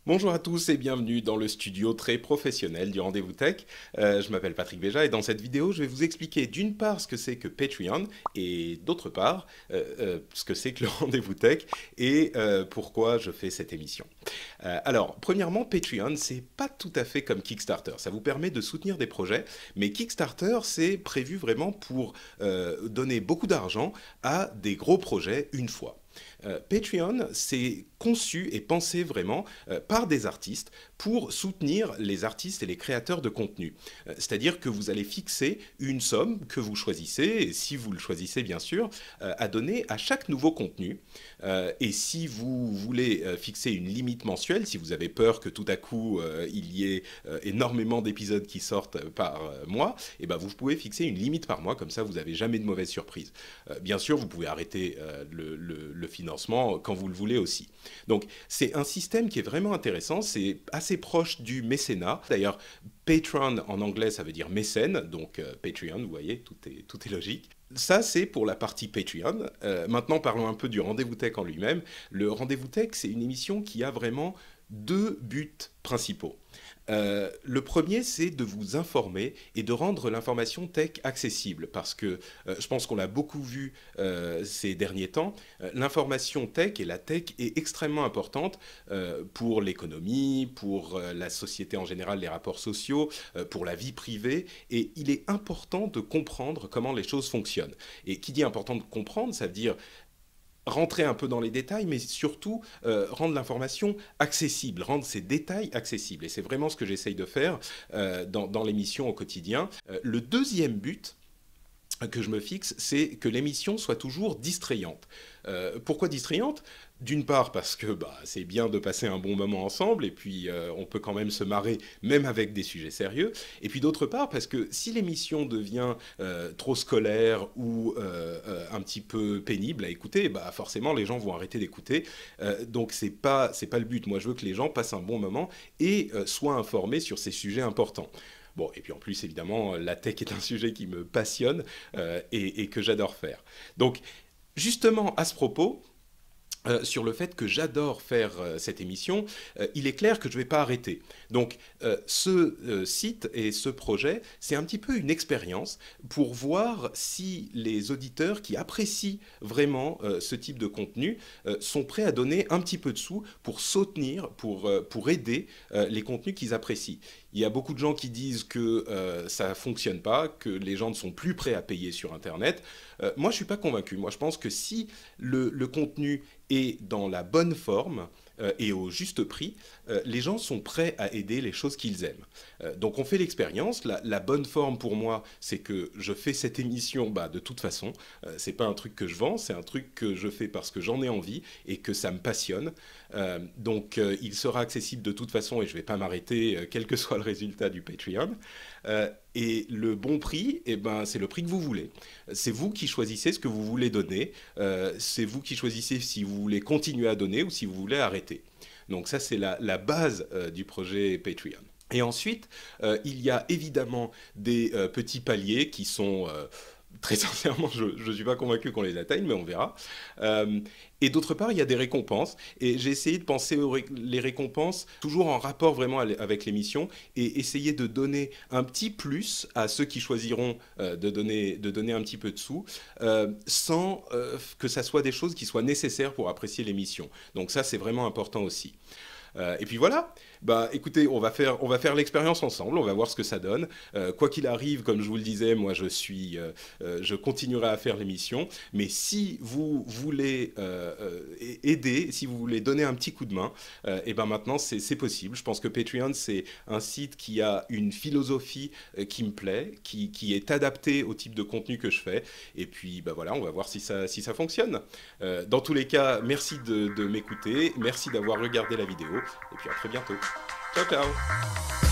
Bonjour à tous et bienvenue dans le studio très professionnel du Rendez-vous Tech. Je m'appelle Patrick Béja et dans cette vidéo, je vais vous expliquer d'une part ce que c'est que Patreon et d'autre part ce que c'est que le Rendez-vous Tech et pourquoi je fais cette émission. Alors, premièrement, Patreon, c'est pas tout à fait comme Kickstarter. Ça vous permet de soutenir des projets, mais Kickstarter, c'est prévu vraiment pour donner beaucoup d'argent à des gros projets une fois. Patreon, c'est conçu et pensé vraiment par des artistes pour soutenir les artistes et les créateurs de contenu. C'est-à-dire que vous allez fixer une somme que vous choisissez, et si vous le choisissez bien sûr, à donner à chaque nouveau contenu. Et si vous voulez fixer une limite mensuelle, si vous avez peur que tout à coup il y ait énormément d'épisodes qui sortent par mois, et ben vous pouvez fixer une limite par mois, comme ça vous n'avez jamais de mauvaises surprises. Bien sûr, vous pouvez arrêter le financement quand vous le voulez aussi. Donc c'est un système qui est vraiment intéressant, c'est assez proche du mécénat. D'ailleurs, patron en anglais ça veut dire mécène, donc Patreon, vous voyez, tout est logique. Ça, c'est pour la partie Patreon. Maintenant, parlons un peu du Rendez-vous Tech en lui-même. Le Rendez-vous Tech, c'est une émission qui a vraiment deux buts principaux. Le premier, c'est de vous informer et de rendre l'information tech accessible, parce que je pense qu'on l'a beaucoup vu ces derniers temps. L'information tech et la tech est extrêmement importante pour l'économie, pour la société en général, les rapports sociaux, pour la vie privée, et il est important de comprendre comment les choses fonctionnent. Et qui dit important de comprendre, ça veut dire rentrer un peu dans les détails, mais surtout rendre l'information accessible, rendre ces détails accessibles. Et c'est vraiment ce que j'essaye de faire dans l'émission au quotidien. Le deuxième but que je me fixe, c'est que l'émission soit toujours distrayante. Pourquoi distrayante? D'une part parce que c'est bien de passer un bon moment ensemble et puis on peut quand même se marrer même avec des sujets sérieux. Et puis d'autre part parce que si l'émission devient trop scolaire ou un petit peu pénible à écouter, forcément les gens vont arrêter d'écouter. Donc c'est pas le but. Moi je veux que les gens passent un bon moment et soient informés sur ces sujets importants. Bon, et puis en plus, évidemment, la tech est un sujet qui me passionne et que j'adore faire. Donc, justement, à ce propos, sur le fait que j'adore faire cette émission, il est clair que je ne vais pas arrêter. Donc ce site et ce projet, c'est un petit peu une expérience pour voir si les auditeurs qui apprécient vraiment ce type de contenu sont prêts à donner un petit peu de sous pour soutenir, pour aider les contenus qu'ils apprécient. Il y a beaucoup de gens qui disent que ça ne fonctionne pas, que les gens ne sont plus prêts à payer sur Internet. Moi, je ne suis pas convaincu. Moi, je pense que si le contenu est dans la bonne forme et au juste prix, les gens sont prêts à aider les choses qu'ils aiment. Donc on fait l'expérience. La bonne forme pour moi, c'est que je fais cette émission de toute façon. C'est pas un truc que je vends, c'est un truc que je fais parce que j'en ai envie et que ça me passionne. Donc il sera accessible de toute façon et je vais pas m'arrêter quel que soit le résultat du Patreon. Et le bon prix, c'est le prix que vous voulez. C'est vous qui choisissez ce que vous voulez donner. C'est vous qui choisissez si vous voulez continuer à donner ou si vous voulez arrêter. Donc ça, c'est la base du projet Patreon. Et ensuite, il y a évidemment des petits paliers qui sont... très sincèrement, je ne suis pas convaincu qu'on les atteigne, mais on verra. Et d'autre part, il y a des récompenses. Et j'ai essayé de penser les récompenses toujours en rapport vraiment avec l'émission et essayer de donner un petit plus à ceux qui choisiront de donner un petit peu de sous sans que ça soit des choses qui soient nécessaires pour apprécier l'émission. Donc ça, c'est vraiment important aussi. Et puis voilà, écoutez, on va faire l'expérience ensemble, on va voir ce que ça donne. Quoi qu'il arrive, comme je vous le disais, moi je continuerai à faire l'émission. Mais si vous voulez aider, si vous voulez donner un petit coup de main, et maintenant c'est possible. Je pense que Patreon c'est un site qui a une philosophie qui me plaît, qui est adaptée au type de contenu que je fais. Et puis voilà, on va voir si ça fonctionne. Dans tous les cas, merci de m'écouter, merci d'avoir regardé la vidéo. Et puis à très bientôt. Ciao ciao.